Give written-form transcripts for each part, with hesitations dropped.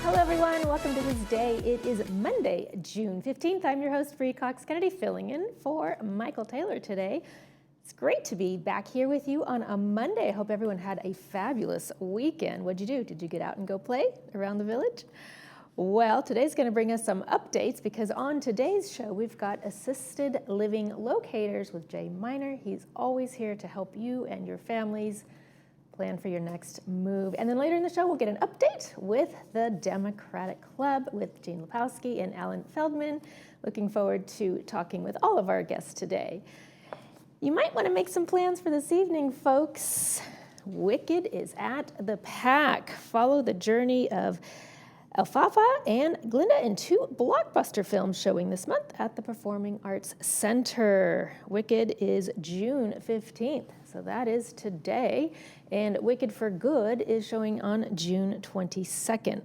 Hello everyone, welcome to ThisDay. It is Monday, June 15th. I'm your host, Bree Cox Kennedy, filling in for Michael Taylor today. It's great to be back here with you on a Monday. I hope everyone had a fabulous weekend. What'd you do? Did you get out and go play around the village? Well, today's going to bring us some updates because on today's show, we've got assisted living locators with Jay Miner. He's always here to help you and your families plan for your next move. And then later in the show, we'll get an update with the Democratic Club with Gene Lepowski and Alan Feldman. Looking forward to talking with all of our guests today. You might want to make some plans for this evening, folks. Wicked is at the Pack. Follow the journey of Alfafa and Glinda in two blockbuster films showing this month at the Performing Arts Center. Wicked is June 15th, so that is today. And Wicked for Good is showing on June 22nd.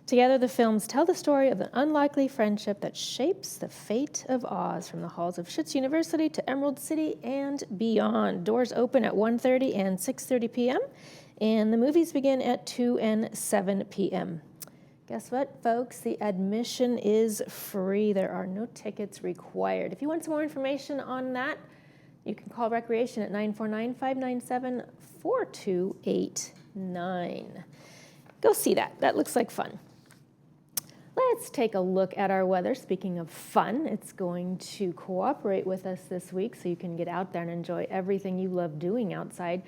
Together, the films tell the story of the unlikely friendship that shapes the fate of Oz from the halls of Schitt's University to Emerald City and beyond. Doors open at 1:30 and 6:30 p.m., and the movies begin at 2 and 7 p.m. Guess what, folks? The admission is free. There are no tickets required. If you want some more information on that, you can call Recreation at 949-597-4289. Go see that. That looks like fun. Let's take a look at our weather. Speaking of fun, it's going to cooperate with us this week so you can get out there and enjoy everything you love doing outside.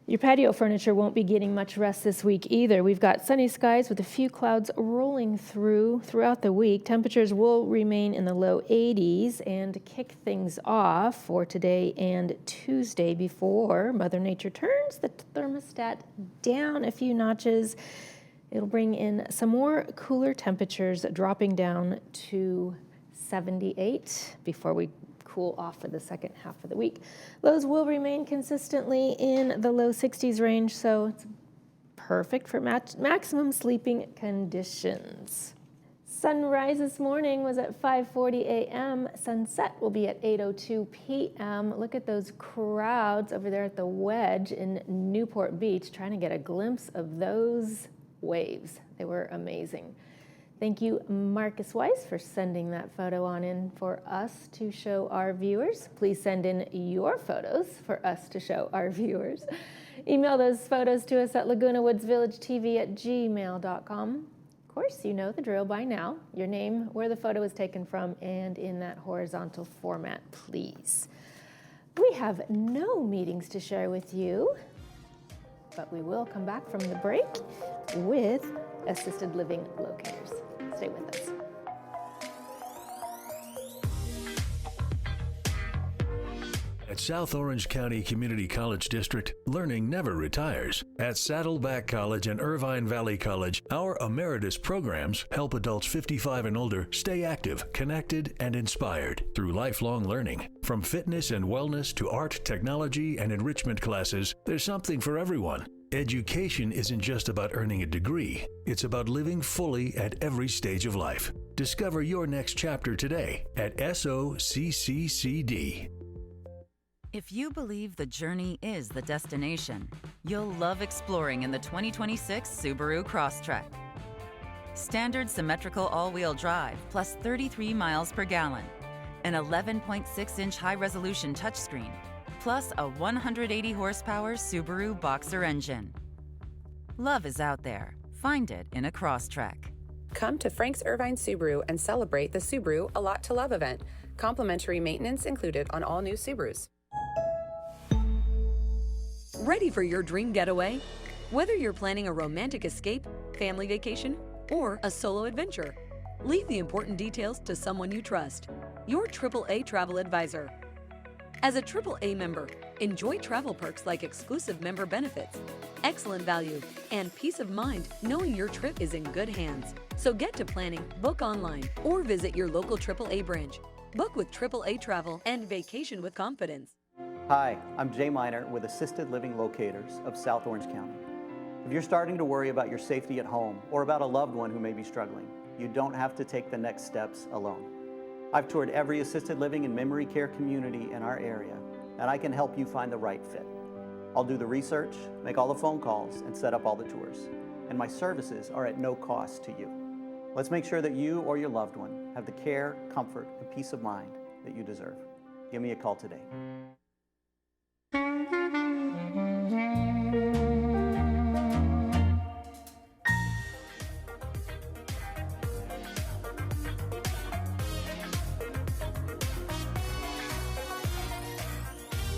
Your patio furniture won't be getting much rest this week either. We've got sunny skies with a few clouds rolling throughout the week. Temperatures will remain in the low 80s and kick things off for today and Tuesday before Mother Nature turns the thermostat down a few notches. It'll bring in some more cooler temperatures, dropping down to 78 before we cool off for the second half of the week. Lows will remain consistently in the low 60s range, so it's perfect for maximum sleeping conditions. Sunrise this morning was at 5:40 a.m. Sunset will be at 8:02 p.m. Look at those crowds over there at the Wedge in Newport Beach, trying to get a glimpse of those waves. They were amazing. Thank you, Marcus Weiss, for sending that photo on in for us to show our viewers. Please send in your photos for us to show our viewers. Email those photos to us at lagunawoodsvillagetv@gmail.com. Of course, you know the drill by now. Your name, where the photo was taken from, and in that horizontal format, please. We have no meetings to share with you, but we will come back from the break with assisted living locators. Stay with us. At South Orange County Community College District, learning never retires. At Saddleback College and Irvine Valley College, our emeritus programs help adults 55 and older stay active, connected, and inspired through lifelong learning. From fitness and wellness to art, technology, and enrichment classes, there's something for everyone. Education isn't just about earning a degree. It's about living fully at every stage of life. Discover your next chapter today at SOCCCD. If you believe the journey is the destination, you'll love exploring in the 2026 Subaru Crosstrek. Standard symmetrical all-wheel drive plus 33 miles per gallon, an 11.6-inch high-resolution touchscreen, plus a 180 horsepower Subaru Boxer engine. Love is out there. Find it in a Crosstrek. Come to Frank's Irvine Subaru and celebrate the Subaru A Lot to Love event. Complimentary maintenance included on all new Subarus. Ready for your dream getaway? Whether you're planning a romantic escape, family vacation, or a solo adventure, leave the important details to someone you trust. Your AAA travel advisor. As a AAA member, enjoy travel perks like exclusive member benefits, excellent value, and peace of mind knowing your trip is in good hands. So get to planning, book online, or visit your local AAA branch. Book with AAA Travel and vacation with confidence. Hi, I'm Jay Miner with Assisted Living Locators of South Orange County. If you're starting to worry about your safety at home or about a loved one who may be struggling, you don't have to take the next steps alone. I've toured every assisted living and memory care community in our area, and I can help you find the right fit. I'll do the research, make all the phone calls, and set up all the tours. and my services are at no cost to you. Let's make sure that you or your loved one have the care, comfort, and peace of mind that you deserve. Give me a call today.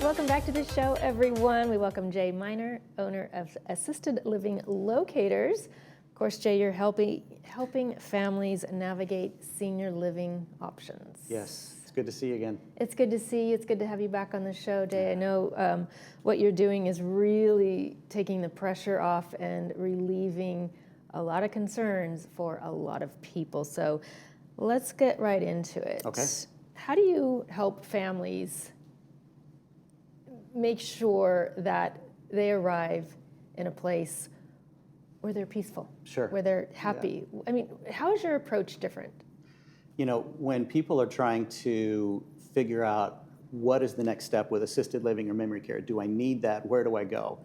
Welcome back to the show, everyone. We welcome Jay Miner, owner of Assisted Living Locators. Of course, Jay, you're helping families navigate senior living options. Yes, it's good to see you again. It's good to see you. It's good to have you back on the show, Jay. I know what you're doing is really taking the pressure off and relieving a lot of concerns for a lot of people. So let's get right into it. Okay. How do you help families make sure that they arrive in a place where they're peaceful, Sure. where they're happy? Yeah. I mean, how is your approach different? You know, when people are trying to figure out what is the next step with assisted living or memory care, do I need that? Where do I go?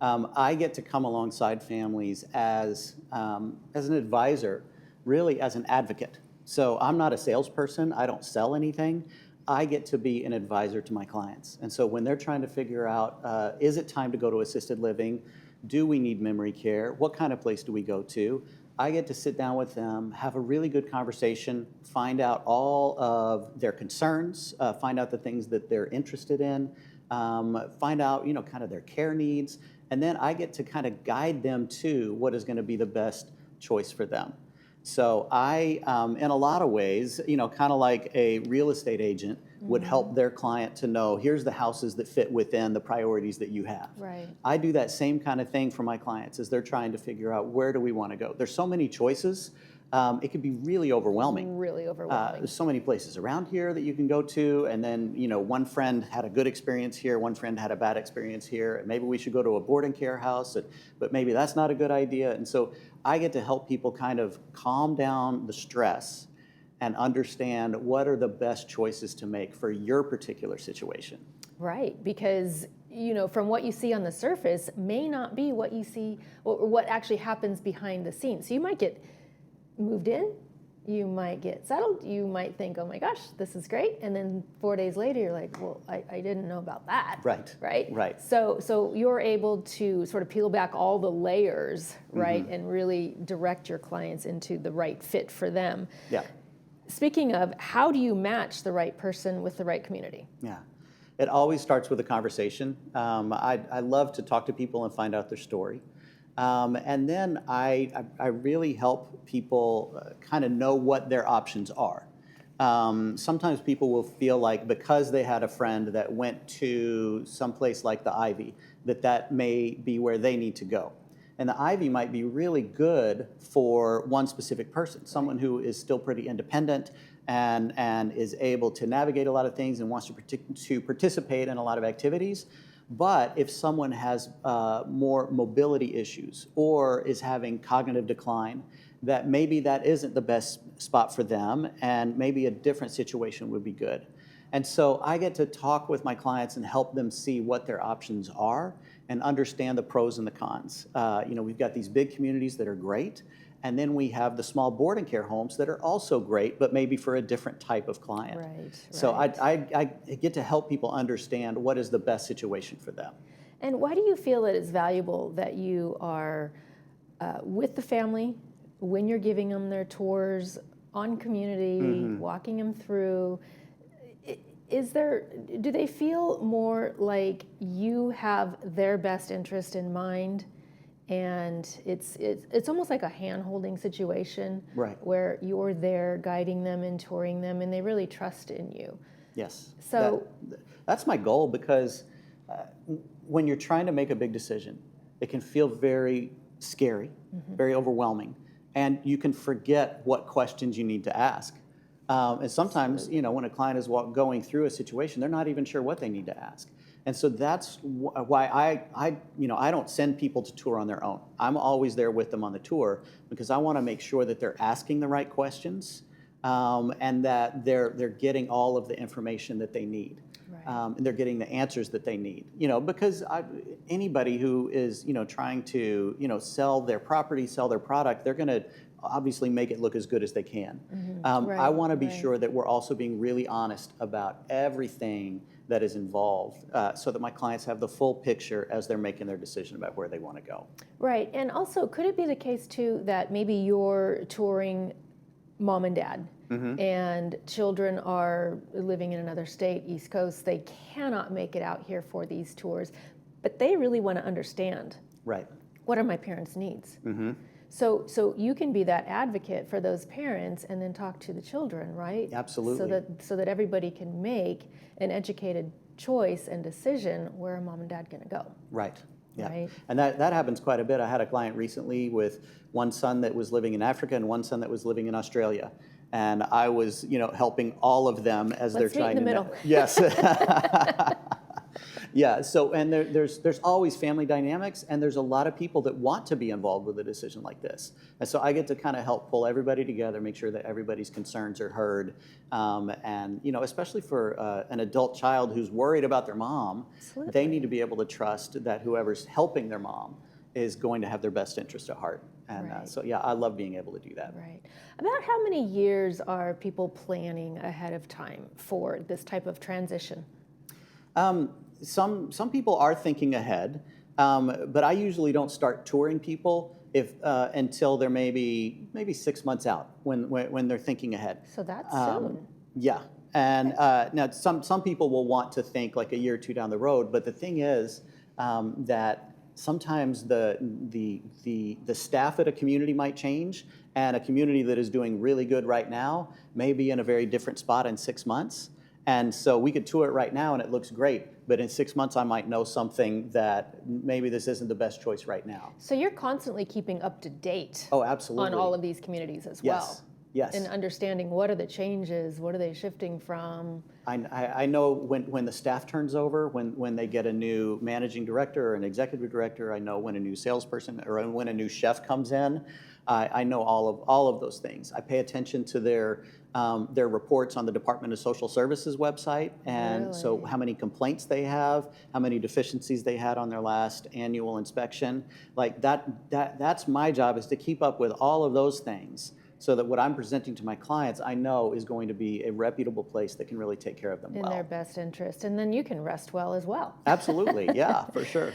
I get to come alongside families as an advisor, really as an advocate. So I'm not a salesperson. I don't sell anything. I get to be an advisor to my clients. And so when they're trying to figure out, is it time to go to assisted living? Do we need memory care? What kind of place do we go to? I get to sit down with them, have a really good conversation, find out all of their concerns, find out the things that they're interested in, find out, kind of their care needs. And then I get to kind of guide them to what is going to be the best choice for them. So I, in a lot of ways, kind of like a real estate agent would help their client to know, here's the houses that fit within the priorities that you have. Right. I do that same kind of thing for my clients as they're trying to figure out, where do we want to go? There's so many choices. It can be really overwhelming. Really overwhelming. There's so many places around here that you can go to, and then one friend had a good experience here, one friend had a bad experience here, and maybe we should go to a boarding care house, but maybe that's not a good idea. And so I get to help people kind of calm down the stress and understand what are the best choices to make for your particular situation. Right, because from what you see on the surface may not be what you see or what actually happens behind the scenes. So you might get moved in, you might get settled, you might think, oh my gosh, this is great, and then 4 days later you're like, well, I didn't know about that. Right. So you're able to sort of peel back all the layers, right, and really direct your clients into the right fit for them. Yeah. Speaking of, how do you match the right person with the right community? Yeah. It always starts with a conversation. I love to talk to people and find out their story. And then I really help people kind of know what their options are. Sometimes people will feel like because they had a friend that went to someplace like the Ivy, that may be where they need to go. And the Ivy might be really good for one specific person, someone who is still pretty independent and is able to navigate a lot of things and wants to participate in a lot of activities. But if someone has more mobility issues or is having cognitive decline, that maybe that isn't the best spot for them, and maybe a different situation would be good. And so I get to talk with my clients and help them see what their options are and understand the pros and the cons. We've got these big communities that are great, and then we have the small boarding care homes that are also great, but maybe for a different type of client. Right. So I get to help people understand what is the best situation for them. And why do you feel it is valuable that you are with the family when you're giving them their tours on community, walking them through? Do they feel more like you have their best interest in mind, and it's almost like a hand-holding situation, right, where you're there guiding them and touring them, and they really trust in you? Yes. So that's my goal, because when you're trying to make a big decision, it can feel very scary, very overwhelming, and you can forget what questions you need to ask. And sometimes, when a client is going through a situation, they're not even sure what they need to ask. And so that's why I don't send people to tour on their own. I'm always there with them on the tour, because I want to make sure that they're asking the right questions, and that they're getting all of the information that they need. Right. and they're getting the answers that they need. Because anybody who is, trying to, sell their property, sell their product, they're going to obviously make it look as good as they can. I want to be sure that we're also being really honest about everything that is involved, so that my clients have the full picture as they're making their decision about where they want to go. Right, and also, could it be the case too that maybe you're touring mom and dad, and children are living in another state, East Coast, they cannot make it out here for these tours, but they really want to understand, right, what are my parents' needs? So you can be that advocate for those parents and then talk to the children, right? Absolutely. So that everybody can make an educated choice and decision, where are mom and dad going to go? Right. Yeah. Right. And that happens quite a bit. I had a client recently with one son that was living in Africa and one son that was living in Australia. And I was, helping all of them as they're trying meet in the to. middle. Yes. Yeah. So, and there's always family dynamics, and there's a lot of people that want to be involved with a decision like this. And so I get to kind of help pull everybody together, make sure that everybody's concerns are heard, and especially for an adult child who's worried about their mom, Absolutely. they need to be able to trust that whoever's helping their mom is going to have their best interest at heart. And Right. so, yeah, I love being able to do that. Right. About how many years are people planning ahead of time for this type of transition? Some people are thinking ahead, but I usually don't start touring people until they're maybe 6 months out when they're thinking ahead. So that's soon. Yeah, and now some people will want to think like a year or two down the road, but the thing is that sometimes the staff at a community might change, and a community that is doing really good right now may be in a very different spot in 6 months. And so we could tour it right now and it looks great, but in 6 months I might know something that maybe this isn't the best choice right now. So you're constantly keeping up to date. Oh, absolutely. On all of these communities as Yes. well. Yes. And understanding what are the changes, what are they shifting from? I know when the staff turns over, when they get a new managing director or an executive director, I know when a new salesperson or when a new chef comes in. I know all of those things. I pay attention to their reports on the Department of Social Services website, and so Really? how many complaints they have, how many deficiencies they had on their last annual inspection. Like that's my job, is to keep up with all of those things, so that what I'm presenting to my clients, I know is going to be a reputable place that can really take care of them In well. their best interest, and then you can rest well as well. Absolutely, yeah, for sure.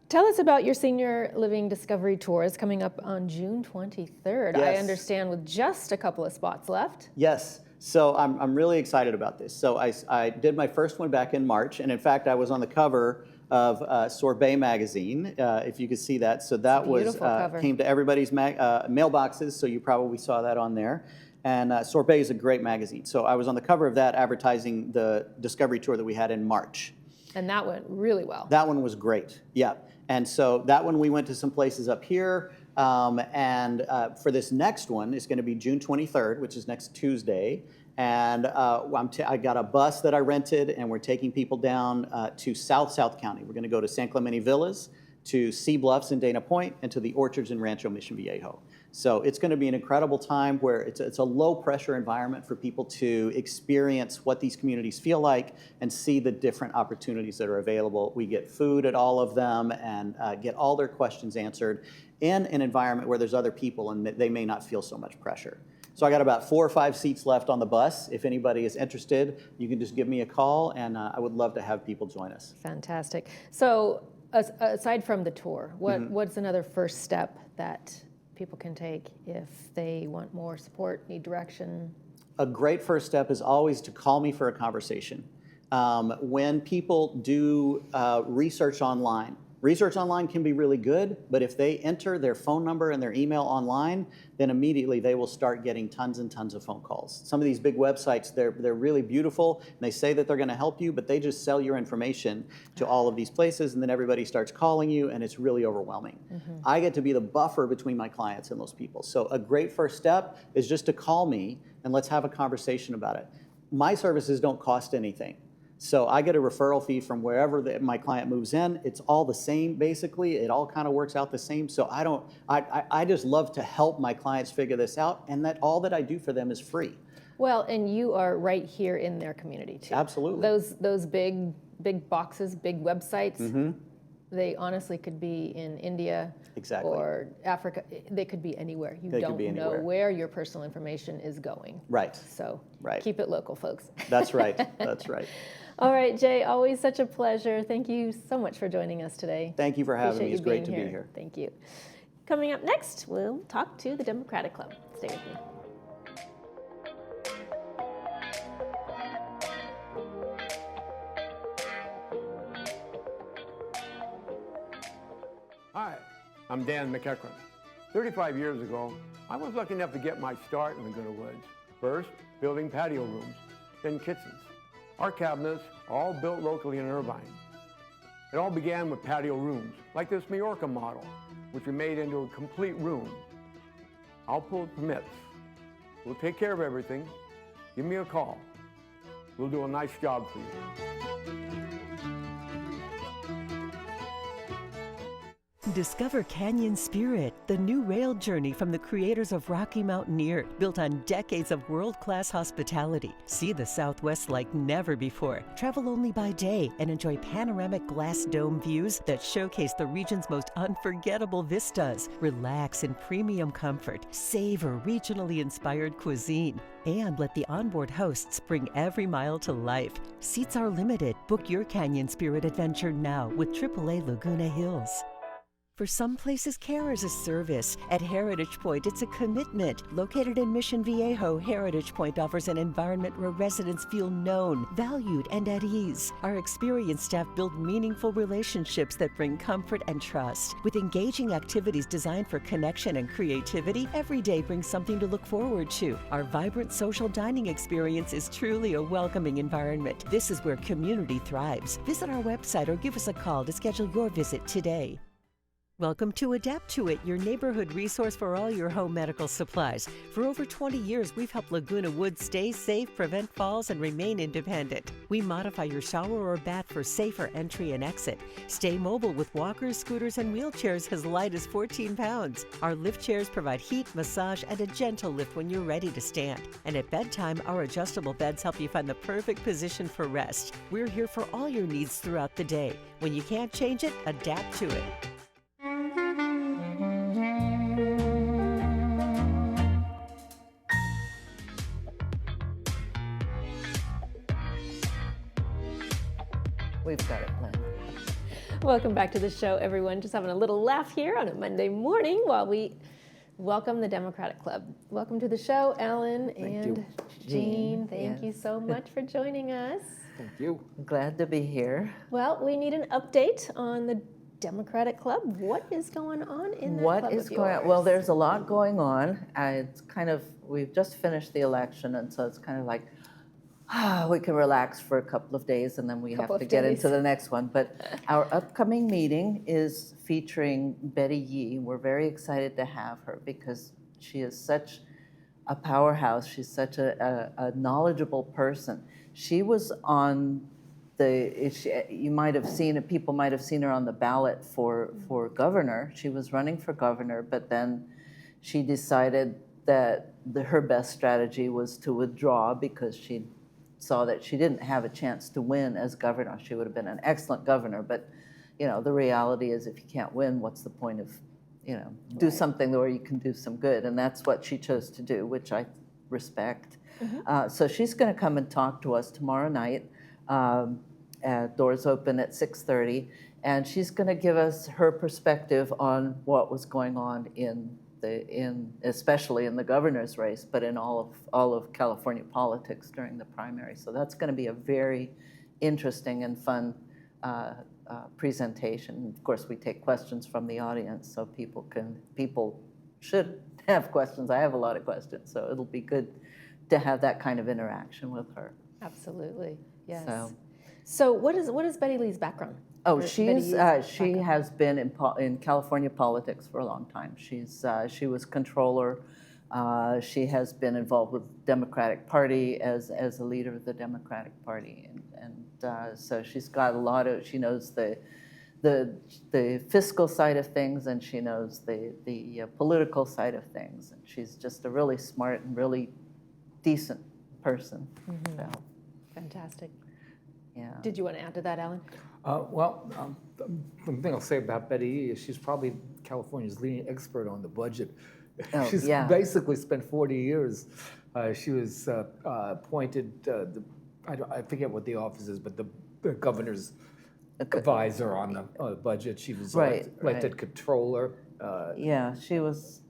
Tell us about your Senior Living Discovery Tours coming up on June 23rd. I Yes. understand with just a couple of spots left. Yes, so I'm really excited about this. So I did my first one back in March, and in fact I was on the cover of Sorbet magazine, if you could see that. So that was beautiful cover. came to everybody's mailboxes, so you probably saw that on there. And Sorbet is a great magazine. So I was on the cover of that, advertising the Discovery Tour that we had in March. And that went really well. That one was great, yeah. And so that one we went to some places up here, and for this next one, it's going to be June 23rd, which is next Tuesday. And I got a bus that I rented, and we're taking people down to South County. We're going to go to San Clemente Villas, to Sea Bluffs in Dana Point, and to the orchards in Rancho Mission Viejo. So it's going to be an incredible time where it's a low pressure environment for people to experience what these communities feel like and see the different opportunities that are available. We get food at all of them and get all their questions answered in an environment where there's other people and they may not feel so much pressure. So I got about 4 or 5 seats left on the bus. If anybody is interested, you can just give me a call, and I would love to have people join us. Fantastic. So aside from the tour, what's another first step that people can take if they want more support, need direction? A great first step is always to call me for a conversation. When people do research online can be really good, but if they enter their phone number and their email online, then immediately they will start getting tons and tons of phone calls. Some of these big websites, they're really beautiful, and they say that they're gonna help you, but they just sell your information to all of these places, and then everybody starts calling you, and it's really overwhelming. I get to be the buffer between my clients and those people. So a great first step is just to call me, and let's have a conversation about it. My services don't cost anything. So I get a referral fee from wherever my client moves in. It's all the same, basically. It all kind of works out the same. So I just love to help my clients figure this out, and that all that I do for them is free. Well, and you are right here in their community too. Absolutely. Those big boxes, big websites, they honestly could be in India Exactly. or Africa. They could be anywhere. You They could don't be know anywhere. where your personal information is going. Right. So Right. keep it local, folks. That's right. That's right. All right, Jay, always such a pleasure. Thank you so much for joining us today. Thank you for having Appreciate me. you It's great being to be here. Thank you. Coming up next, we'll talk to the Democratic Club. Stay with me. Hi, I'm Dan McEachran. 35 years ago, I was lucky enough to get my start in Laguna Woods. First, building patio rooms, then kitchens. Our cabinets are all built locally in Irvine. It all began with patio rooms, like this Majorca model, which we made into a complete room. I'll pull permits. We'll take care of everything. Give me a call. We'll do a nice job for you. Discover Canyon Spirit, the new rail journey from the creators of Rocky Mountaineer, built on decades of world-class hospitality. See the Southwest like never before. Travel only by day and enjoy panoramic glass dome views that showcase the region's most unforgettable vistas. Relax in premium comfort, savor regionally inspired cuisine, and let the onboard hosts bring every mile to life. Seats are limited. Book your Canyon Spirit adventure now with AAA Laguna Hills. For some places, care is a service. At Heritage Point, it's a commitment. Located in Mission Viejo, Heritage Point offers an environment where residents feel known, valued, and at ease. Our experienced staff build meaningful relationships that bring comfort and trust. With engaging activities designed for connection and creativity, every day brings something to look forward to. Our vibrant social dining experience is truly a welcoming environment. This is where community thrives. Visit our website or give us a call to schedule your visit today. Welcome to Adapt to It, your neighborhood resource for all your home medical supplies. For over 20 years, we've helped Laguna Woods stay safe, prevent falls, and remain independent. We modify your shower or bath for safer entry and exit. Stay mobile with walkers, scooters, and wheelchairs as light as 14 pounds. Our lift chairs provide heat, massage, and a gentle lift when you're ready to stand. And at bedtime, our adjustable beds help you find the perfect position for rest. We're here for all your needs throughout the day. When you can't change it, adapt to it. We've got it planned. Welcome back to the show, everyone. Just having a little laugh here on a Monday morning while we welcome the Democratic Club. Welcome to the show, Ellen and Jean. Thank you so much for joining us. Thank you. Glad to be here. Well, we need an update on the Democratic Club. What is going on in that club What is of going on? yours? Well, there's a lot going on. It's kind of, we've just finished the election, and so it's kind of like, we can relax for a couple of days, and then we have to get into the next one. But our upcoming meeting is featuring Betty Yee. We're very excited to have her because she is such a powerhouse. She's such a knowledgeable person. She was on you might have seen it, people might have seen her on the ballot for governor. She was running for governor, but then she decided that her best strategy was to withdraw because she saw that she didn't have a chance to win as governor. She would have been an excellent governor, but the reality is if you can't win, what's the point of, do something where you can do some good? And that's what she chose to do, which I respect. So she's going to come and talk to us tomorrow night. Doors open at 6:30, and she's going to give us her perspective on what was going on especially in the governor's race, but in all of California politics during the primary. So that's going to be a very interesting and fun presentation. Of course, we take questions from the audience, so people should have questions. I have a lot of questions, so it'll be good to have that kind of interaction with her. Absolutely, yes. So what is Betty Lee's background? Oh, she has been in California politics for a long time. She was controller. She has been involved with the Democratic Party as a leader of the Democratic Party, and so she's got a lot of. She knows the fiscal side of things, and she knows the political side of things. And she's just a really smart and really decent person. So, Fantastic. yeah. Did you want to add to that, Alan? The thing I'll say about Betty is she's probably California's leading expert on the budget. Oh, She's yeah. basically spent 40 years. She was appointed, I forget what the office is, but the governor's advisor on the budget. She was elected controller. Yeah, she was.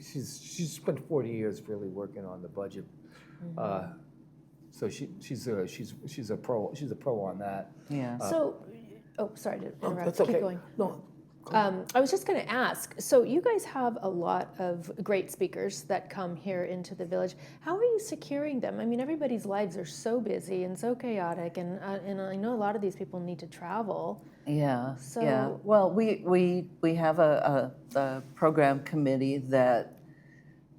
She's spent 40 years really working on the budget. So she's a pro on that. Yeah. Sorry to interrupt. That's Keep okay. going. No, I was just going to ask, so you guys have a lot of great speakers that come here into the village. How are you securing them? I mean, everybody's lives are so busy and so chaotic, and I know a lot of these people need to travel. Yeah. So- yeah. Well, we have a program committee that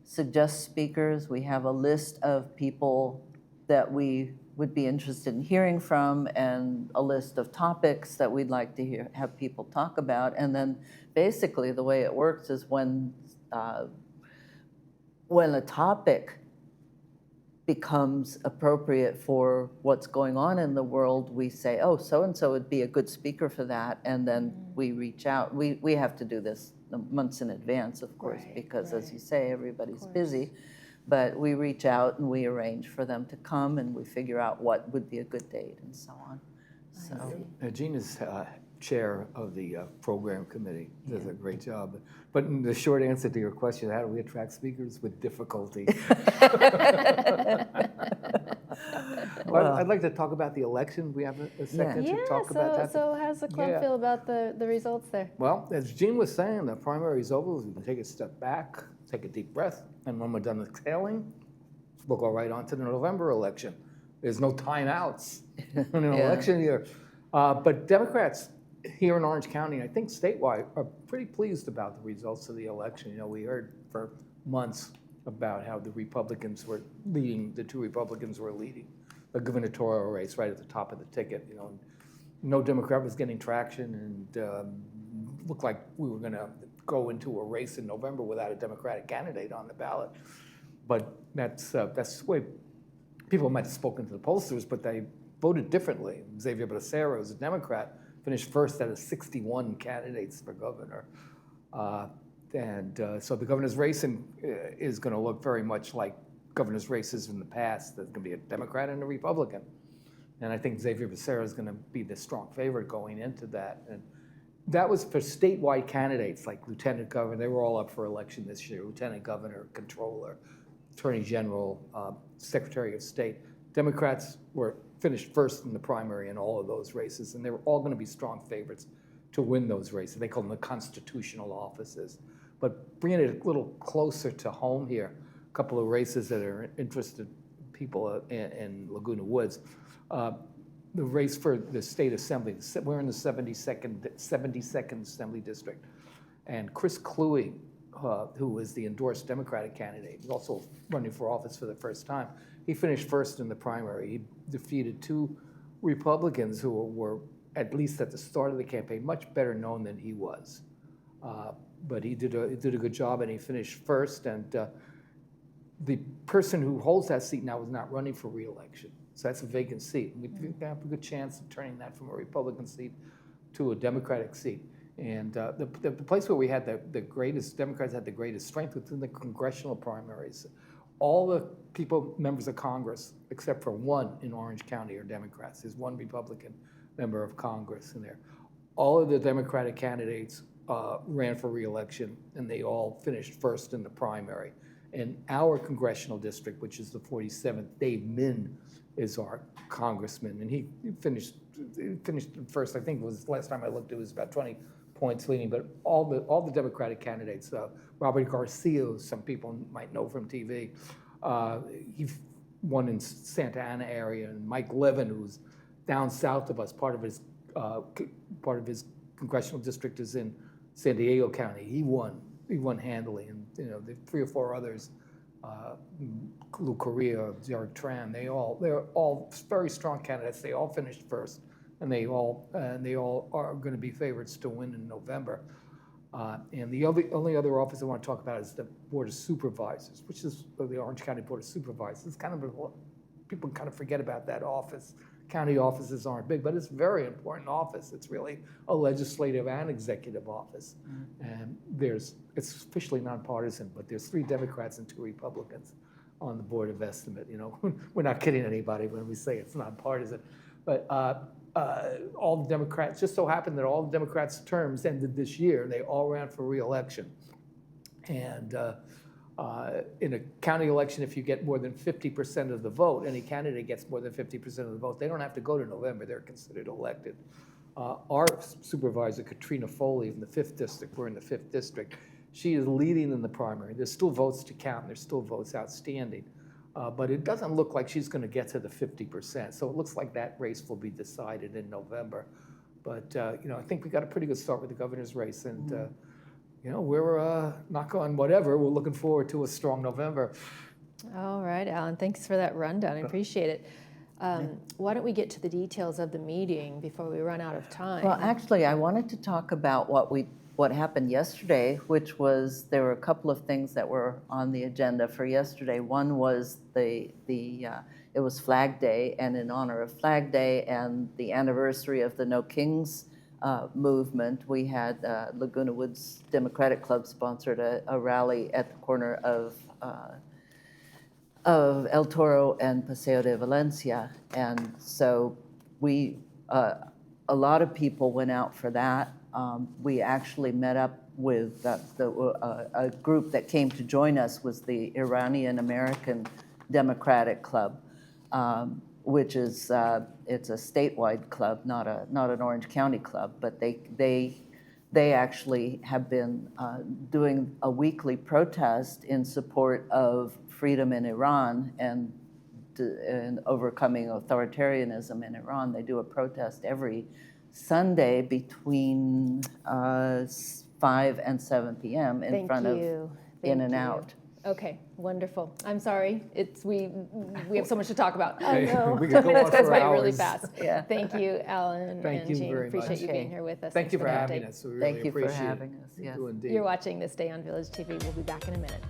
suggests speakers. We have a list of people that we would be interested in hearing from, and a list of topics that we'd like to have people talk about. And then basically the way it works is when a topic becomes appropriate for what's going on in the world, we say, oh, so-and-so would be a good speaker for that, and then we reach out. We have to do this months in advance, of course, because as you say, everybody's busy. But we reach out and we arrange for them to come, and we figure out what would be a good date and so on. So Gina's chair of the program committee does a great job. But the short answer to your question, how do we attract speakers? With difficulty. Well, I'd like to talk about the election. We have a second to talk about that. So how does the club feel about the results there? Well, as Gene was saying, the primary is over. We can take a step back, take a deep breath, and when we're done exhaling, we'll go right on to the November election. There's no timeouts in an election year. But Democrats here in Orange County, I think statewide, are pretty pleased about the results of the election. You know, we heard for months about how the Republicans were leading, the two Republicans were leading the gubernatorial race right at the top of the ticket. You know, no Democrat was getting traction, and looked like we were going to go into a race in November without a Democratic candidate on the ballot. But that's the way people might have spoken to the pollsters, but they voted differently. Xavier Becerra, who's a Democrat, finished first out of 61 candidates for governor. So the governor's race is going to look very much like governor's races in the past. There's going to be a Democrat and a Republican. And I think Xavier Becerra is going to be the strong favorite going into that. And that was for statewide candidates like lieutenant governor. They were all up for election this year. Lieutenant governor, controller, attorney general, secretary of state. Democrats were finished first in the primary in all of those races, and they were all going to be strong favorites to win those races. They call them the constitutional offices. But bringing it a little closer to home here, a couple of races that are interested people in Laguna Woods. The race for the state assembly, we're in the 72nd Assembly District. And Chris Cluey, who is the endorsed Democratic candidate, he's also running for office for the first time. He finished first in the primary. He defeated two Republicans who were, at least at the start of the campaign, much better known than he was. But he did a good job, and he finished first. And the person who holds that seat now is not running for re-election. So that's a vacant seat. We have a good chance of turning that from a Republican seat to a Democratic seat. And the place where we had the greatest, Democrats had the greatest strength within the congressional primaries. All the members of Congress, except for one in Orange County, are Democrats. There's one Republican member of Congress in there. All of the Democratic candidates ran for re-election, and they all finished first in the primary. In our congressional district, which is the 47th, Dave Min is our congressman, and he finished first. I think it was, last time I looked, it was about 20 points leading, but all the Democratic candidates, Robert Garcia, who some people might know from TV, he won in Santa Ana area, and Mike Levin, who's down south of us, part of his congressional district is in San Diego County. He won handily, and the three or four others, Lou Correa, Derek Tran, they're all very strong candidates. They all finished first, and they all are going to be favorites to win in November. And the only other office I want to talk about is the Board of Supervisors, which is the Orange County Board of Supervisors. It's kind of people kind of forget about that office. County offices aren't big, but it's a very important office. It's really a legislative and executive office. And it's officially nonpartisan, but there's 3 Democrats and 2 Republicans on the Board of Estimate. You know, we're not kidding anybody when we say it's nonpartisan. But all the Democrats, just so happened that all the Democrats' terms ended this year. They all ran for re-election. And in a county election, if you get more than 50% of the vote, any candidate gets more than 50% of the vote, they don't have to go to November, they're considered elected. Our supervisor, Katrina Foley, in the 5th district, we're in the 5th district, she is leading in the primary. There's still votes to count, there's still votes outstanding. But it doesn't look like she's gonna get to the 50%. So it looks like that race will be decided in November. But you know, I think we got a pretty good start with the governor's race, and you know, we're knock on whatever, we're looking forward to a strong November. All right, Alan, thanks for that rundown. I appreciate it. Why don't we get to the details of the meeting before we run out of time? Well, actually, I wanted to talk about what happened yesterday, which was there were a couple of things that were on the agenda for yesterday. One was it was Flag Day, and in honor of Flag Day and the anniversary of the No Kings movement, we had Laguna Woods Democratic Club sponsored a rally at the corner of El Toro and Paseo de Valencia, and so a lot of people went out for that. We actually met up with a group that came to join us was the Iranian American Democratic Club, which is it's a statewide club, not an Orange County club, but they actually have been doing a weekly protest in support of freedom in Iran and overcoming authoritarianism in Iran. They do a protest every Sunday between 5 and 7 p.m. in front of In and Out. Okay, wonderful. I'm sorry, we have so much to talk about. I know. We could go on Goes for by hours. really fast. Yeah. Thank you, Alan Thank and you Jean. very Appreciate much. you being here with us. Thank you for the having update. us. We really Thank you for appreciate having us. You Yes. do indeed. You're watching This Day on Village TV. We'll be back in a minute.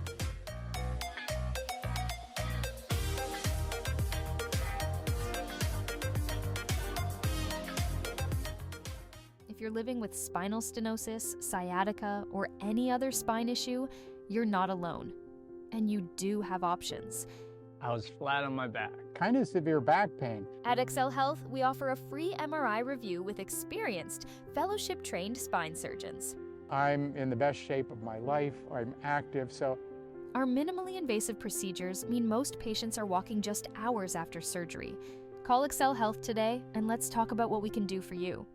If you're living with spinal stenosis, sciatica, or any other spine issue, you're not alone. And you do have options. I was flat on my back. Kind of severe back pain. At Excel Health, we offer a free MRI review with experienced, fellowship-trained spine surgeons. I'm in the best shape of my life. I'm active, so. Our minimally invasive procedures mean most patients are walking just hours after surgery. Call Excel Health today, and let's talk about what we can do for you.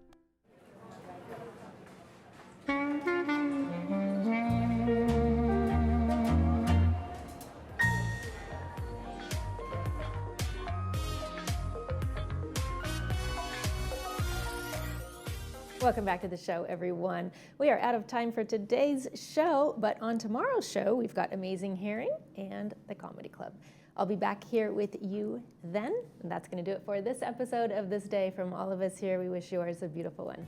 Welcome back to the show, everyone. We are out of time for today's show, but on tomorrow's show, we've got Amazing Hearing and the Comedy Club. I'll be back here with you then, and that's going to do it for this episode of This Day. From all of us here, we wish yours a beautiful one.